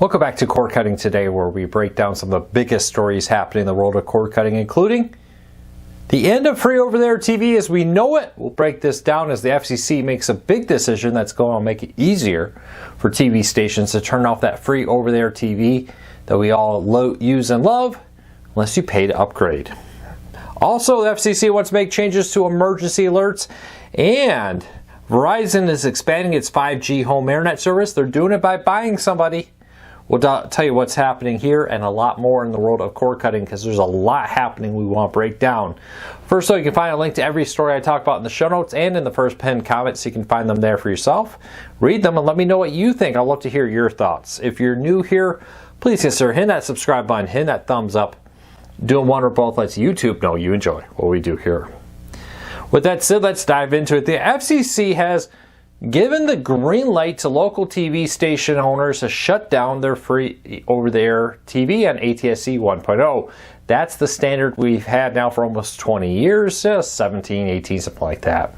Welcome back to Cord Cutting Today, where we break down some of the biggest stories happening in the world of cord cutting, including the end of free over-the-air TV as we know it. We'll break this down as the FCC makes a big decision that's going to make it easier for TV stations to turn off that free over-the-air TV that we all use and love, unless you pay to upgrade. Also, the FCC wants to make changes to emergency alerts, and Verizon is expanding its 5G home internet service. They're doing it by buying somebody. We'll tell you what's happening here and a lot more in the world of cord cutting, because there's a lot happening we want to break down. First, though, you can find a link to every story I talk about in the show notes and in the first pinned comment, so you can find them there for yourself. Read them and let me know what you think. I'd love to hear your thoughts. If you're new here, please consider hitting that subscribe button, hitting that thumbs up. Doing one or both lets YouTube know you enjoy what we do here. With that said, let's dive into it. The FCC has given the green light to local TV station owners to shut down their free over-the-air TV on ATSC 1.0. That's the standard we've had now for almost 20 years, 17, 18, something like that,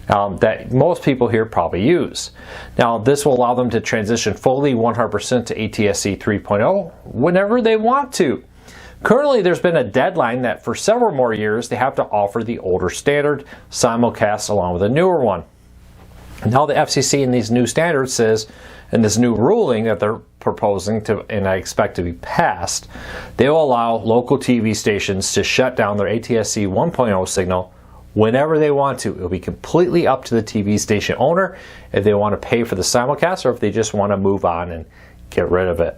that most people here probably use. Now, this will allow them to transition fully 100% to ATSC 3.0 whenever they want to. Currently, there's been a deadline that for several more years they have to offer the older standard simulcast along with a newer one. Now the FCC in these new standards says, in this new ruling that they're proposing to, and I expect to be passed, they will allow local TV stations to shut down their ATSC 1.0 signal whenever they want to. It will be completely up to the TV station owner if they want to pay for the simulcast or if they just want to move on and get rid of it.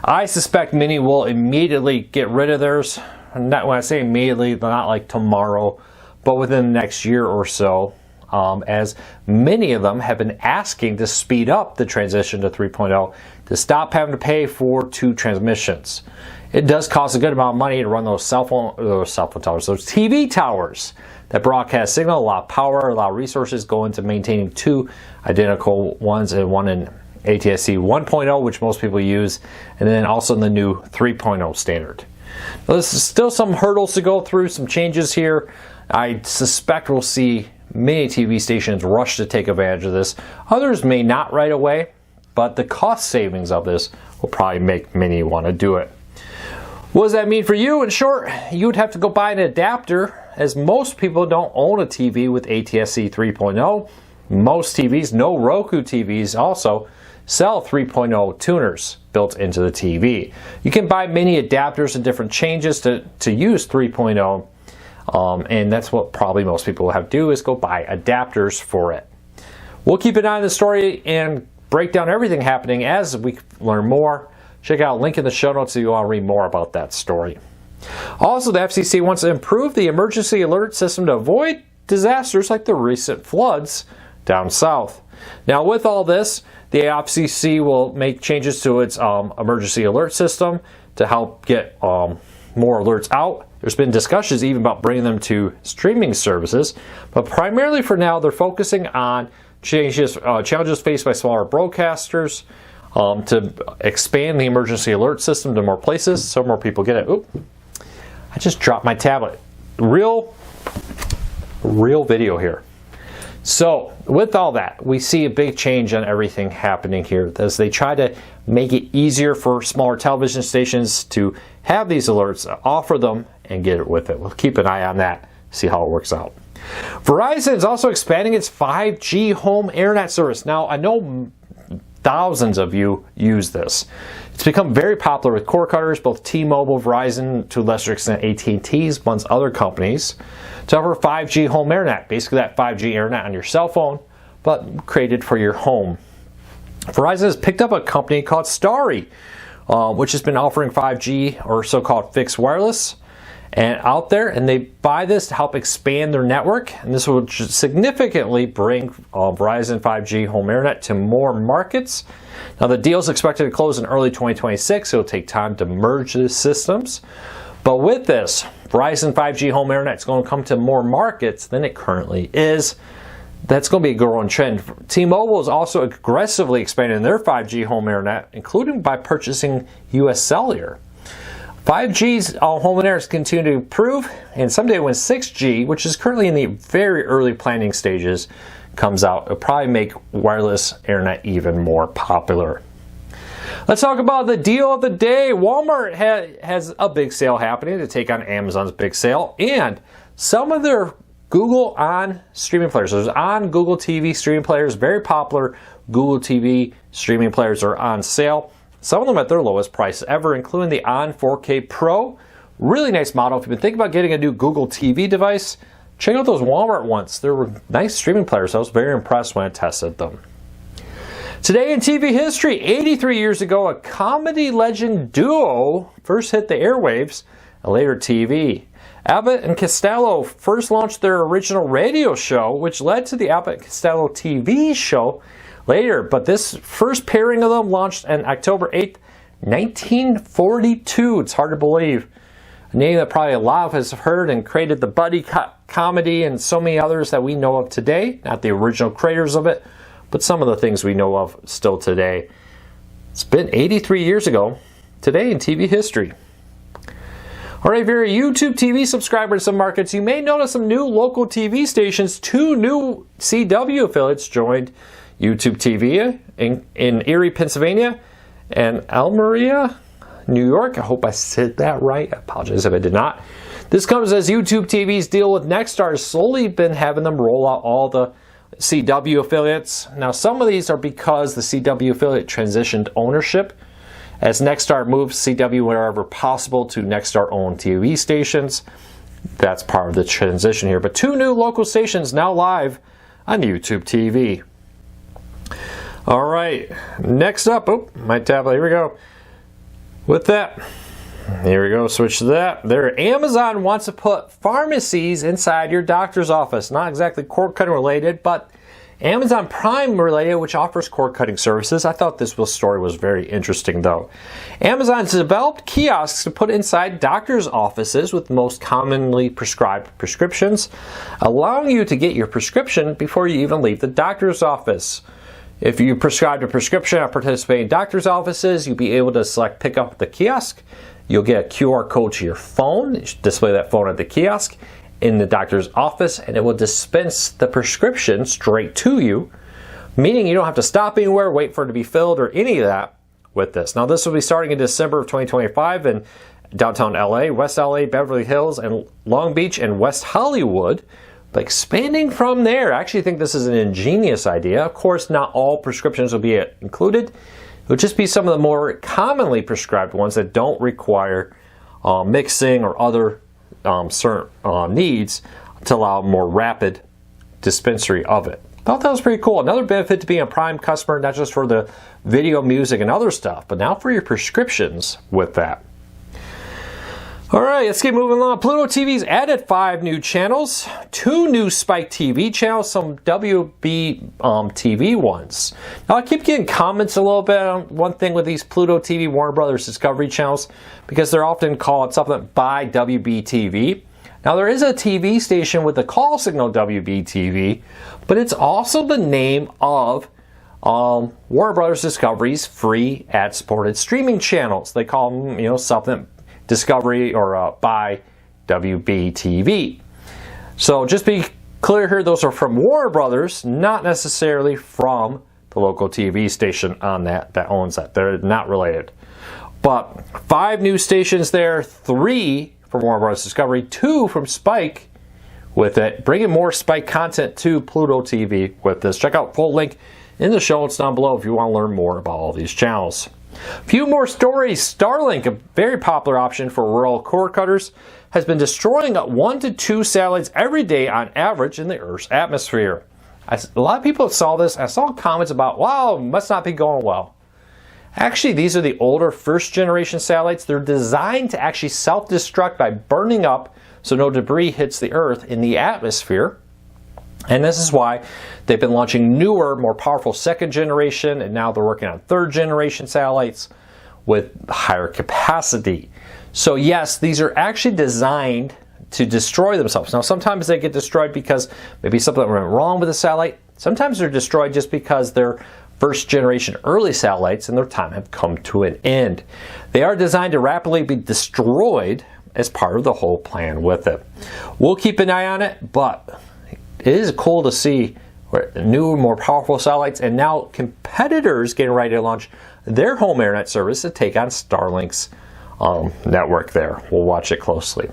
I suspect many will immediately get rid of theirs. Not when I say immediately, not like tomorrow, but within the next year or so. As many of them have been asking to speed up the transition to 3.0 to stop having to pay for two transmissions. It does cost a good amount of money to run those cell phone towers, those TV towers that broadcast signal. A lot of power, a lot of resources go into maintaining two identical ones, and one in ATSC 1.0, which most people use, and then also in the new 3.0 standard. Now, there's still some hurdles to go through, some changes here. I suspect we'll see many TV stations rush to take advantage of this. Others may not right away, but the cost savings of this will probably make many want to do it. What does that mean for you? In short, you would have to go buy an adapter, as most people don't own a TV with ATSC 3.0. Most TVs, no Roku TVs, also sell 3.0 tuners built into the TV. You can buy many adapters and different changes to use 3.0. And that's what probably most people will have to do, is go buy adapters for it. We'll keep an eye on the story and break down everything happening as we learn more. Check out a link in the show notes if you want to read more about that story. Also, the FCC wants to improve the emergency alert system to avoid disasters like the recent floods down south. Now, with all this, the FCC will make changes to its emergency alert system to help get more alerts out. There's been discussions even about bringing them to streaming services, but primarily for now they're focusing on challenges faced by smaller broadcasters to expand the emergency alert system to more places so more people get it. Oop, I just dropped my tablet. Real video here. So with all that, we see a big change on everything happening here as they try to make it easier for smaller television stations to have these alerts, offer them, and get it with it. We'll keep an eye on that, see how it works out. Verizon is also expanding its 5G home internet service. Now, I know thousands of you use this. It's become very popular with cord cutters, both T-Mobile, Verizon, to a lesser extent AT&T, amongst other companies, to offer 5G home internet. Basically that 5G internet on your cell phone, but created for your home. Verizon has picked up a company called Starry, which has been offering 5G or so-called fixed wireless and out there, and they buy this to help expand their network, and this will significantly bring Verizon 5G home internet to more markets. Now the deal is expected to close in early 2026, so it'll take time to merge the systems. But with this, Verizon 5G home internet is going to come to more markets than it currently is. That's going to be a growing trend. T-Mobile is also aggressively expanding their 5G home internet, including by purchasing US Cellular. 5G's home internet continue to improve, and someday when 6G, which is currently in the very early planning stages, comes out, it'll probably make wireless internet even more popular. Let's talk about the deal of the day. Walmart has a big sale happening to take on Amazon's big sale, and some of their Google On streaming players. There's On Google TV streaming players, very popular Google TV streaming players are on sale. Some of them at their lowest price ever, including the On 4K Pro. Really nice model. If you've been thinking about getting a new Google TV device, check out those Walmart ones. They were nice streaming players. I was very impressed when I tested them. Today in TV history, 83 years ago, a comedy legend duo first hit the airwaves and later TV. Abbott and Costello first launched their original radio show, which led to the Abbott and Costello TV show later. But this first pairing of them launched on October 8th, 1942. It's hard to believe. A name that probably a lot of us have heard and created the buddy comedy and so many others that we know of today. Not the original creators of it, but some of the things we know of still today. It's been 83 years ago today in TV history. All right, if you're a YouTube TV subscriber in some markets, you may notice some new local TV stations. 2 new CW affiliates joined YouTube TV in Erie, Pennsylvania, and Elmira, New York. I hope I said that right. I apologize if I did not. This comes as YouTube TV's deal with Nexstar has slowly been having them roll out all the CW affiliates. Now, some of these are because the CW affiliate transitioned ownership. As Nexstar moves CW wherever possible to Nexstar-owned TV stations, that's part of the transition here. But 2 new local stations now live on YouTube TV. All right, next up, my tablet, here we go. With that, here we go, switch to that. There, Amazon wants to put pharmacies inside your doctor's office. Not exactly cord cutting related, but Amazon Prime related, which offers cord cutting services. I thought this story was very interesting though. Amazon's developed kiosks to put inside doctor's offices with most commonly prescribed prescriptions, allowing you to get your prescription before you even leave the doctor's office. If you prescribed a prescription at participating doctor's offices, you'll be able to select pick up at the kiosk. You'll get a QR code to your phone, display that phone at the kiosk in the doctor's office, and it will dispense the prescription straight to you, meaning you don't have to stop anywhere, wait for it to be filled, or any of that with this. Now, this will be starting in December of 2025 in downtown LA, West LA, Beverly Hills, and Long Beach, and West Hollywood. But expanding from there, I actually think this is an ingenious idea. Of course, not all prescriptions will be included. It would just be some of the more commonly prescribed ones that don't require mixing or other certain needs to allow more rapid dispensary of it. Thought that was pretty cool. Another benefit to being a Prime customer, not just for the video, music, and other stuff, but now for your prescriptions with that. All right, let's get moving along. Pluto TV's added 5 new channels, 2 new Spike TV channels, some WB TV ones. Now, I keep getting comments a little bit on one thing with these Pluto TV Warner Brothers Discovery channels, because they're often called something by WB TV. Now, there is a TV station with the call signal WB TV, but it's also the name of Warner Brothers Discovery's free ad-supported streaming channels. They call them, something Discovery or by WB TV. So just be clear here, those are from Warner Brothers, not necessarily from the local TV station on that owns that. They're not related. But 5 new stations there, 3 from Warner Brothers Discovery, 2 from Spike with it, bringing more Spike content to Pluto TV with this. Check out full link in the show notes down below if you want to learn more about all these channels. A few more stories. Starlink, a very popular option for rural cord cutters, has been destroying 1 to 2 satellites every day on average in the Earth's atmosphere. A lot of people saw this. I saw comments about, wow, must not be going well. Actually, these are the older first-generation satellites. They're designed to actually self-destruct by burning up so no debris hits the Earth in the atmosphere. And this is why they've been launching newer, more powerful 2nd generation, and now they're working on 3rd generation satellites with higher capacity. So yes, these are actually designed to destroy themselves. Now, sometimes they get destroyed because maybe something went wrong with the satellite. Sometimes they're destroyed just because they're 1st generation early satellites and their time have come to an end. They are designed to rapidly be destroyed as part of the whole plan with it. We'll keep an eye on it, but it is cool to see new, more powerful satellites, and now competitors getting ready to launch their home internet service to take on Starlink's network there. We'll watch it closely.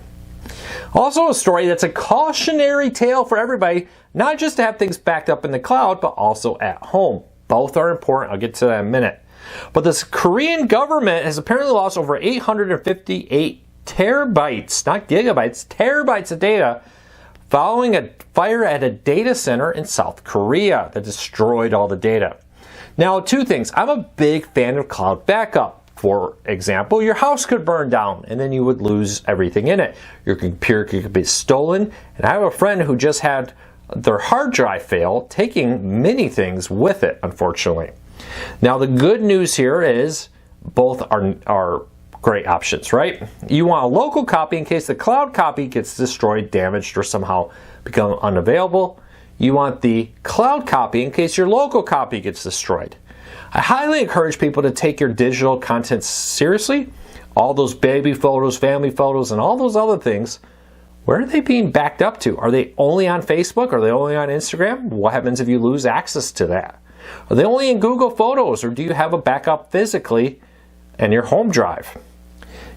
Also a story that's a cautionary tale for everybody, not just to have things backed up in the cloud, but also at home. Both are important. I'll get to that in a minute. But this Korean government has apparently lost over 858 terabytes, not gigabytes, terabytes of data following a fire at a data center in South Korea that destroyed all the data. Now, two things. I'm a big fan of cloud backup. For example, your house could burn down and then you would lose everything in it. Your computer could be stolen. And I have a friend who just had their hard drive fail, taking many things with it, unfortunately. Now, the good news here is both are great options, right? You want a local copy in case the cloud copy gets destroyed, damaged, or somehow become unavailable. You want the cloud copy in case your local copy gets destroyed. I highly encourage people to take your digital content seriously. All those baby photos, family photos, and all those other things, where are they being backed up to? Are they only on Facebook? Are they only on Instagram? What happens if you lose access to that? Are they only in Google Photos, or do you have a backup physically in your home drive?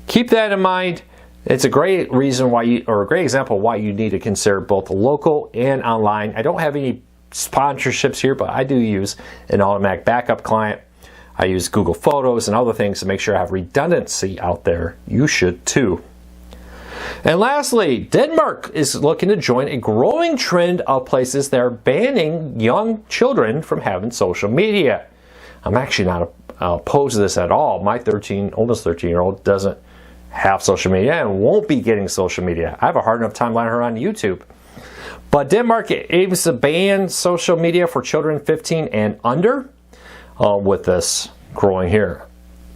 Keep that in mind. It's a great reason why or a great example why you need to consider both local and online. I don't have any sponsorships here, but I do use an automatic backup client. I use Google Photos and other things to make sure I have redundancy out there. You should too. And lastly, Denmark is looking to join a growing trend of places that are banning young children from having social media. I'm actually not opposed to this at all. My almost 13-year-old doesn't have social media and won't be getting social media. I have a hard enough time letting her on YouTube. But Denmark aims to ban social media for children 15 and under with this growing here.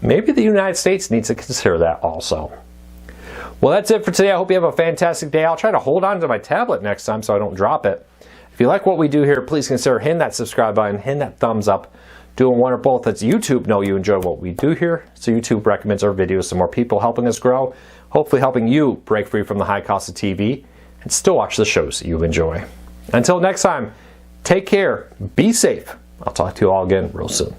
Maybe the United States needs to consider that also. Well, that's it for today. I hope you have a fantastic day. I'll try to hold on to my tablet next time so I don't drop it. If you like what we do here, please consider hitting that subscribe button, hitting that thumbs up. Doing one or both lets YouTube know you enjoy what we do here, so YouTube recommends our videos to more people, helping us grow, hopefully helping you break free from the high cost of TV and still watch the shows that you enjoy. Until next time, take care, be safe. I'll talk to you all again real soon.